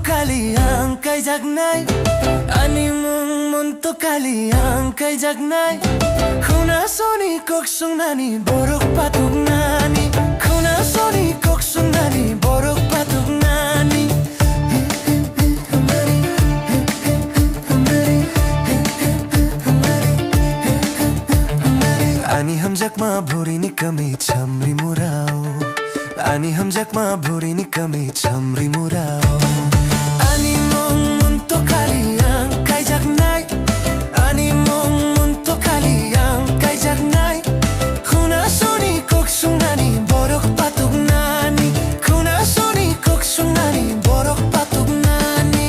kali ang kay jagnay Ani mong munto kali ang kay jagnay Kuna soni koksong nani borok patug nani Kuna soni koksong nani borok patug nani Ani hamjak ma bhuri ni kami chamri murao Ani hamjak ma bhuri ni kami chamri murao Ani mong munto kali ang kay jagnay Ani mong munto kali ang kay jagnay Kuna soni koksong nani borok patug nani Kuna soni koksong nani borok patug nani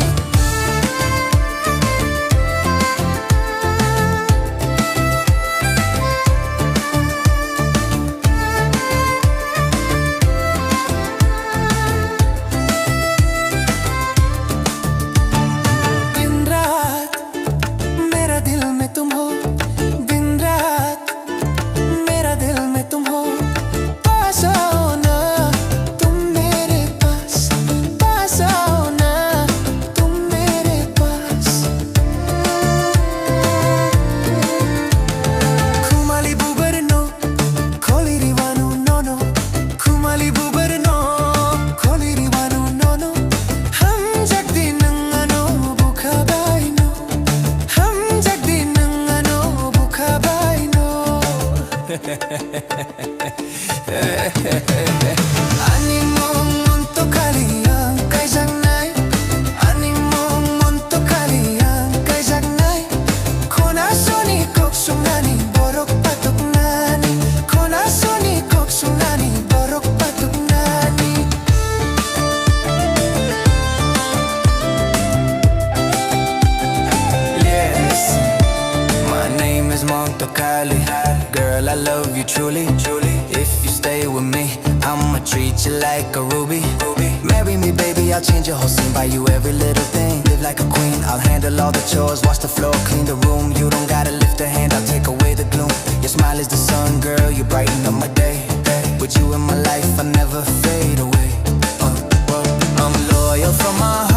Ani mong munto kali ang kay jagnay Ani mong munto kali ang kay jagnay Kuna soni koksong nani borok patug nani Kuna soni koksong nani borok patug nani Yes, my name is Monto Kali Girl, I love you truly, truly. If you stay with me, I'ma treat you like a ruby. Marry me, baby, I'll change your whole scene. Buy you every little thing, live like a queen. I'll handle all the chores, wash the floor, clean the room. You don't gotta lift a hand, I'll take away the gloom. Your smile is the sun, girl, you brighten up my day. With you in my life, I never fade away. I'm loyal from my heart.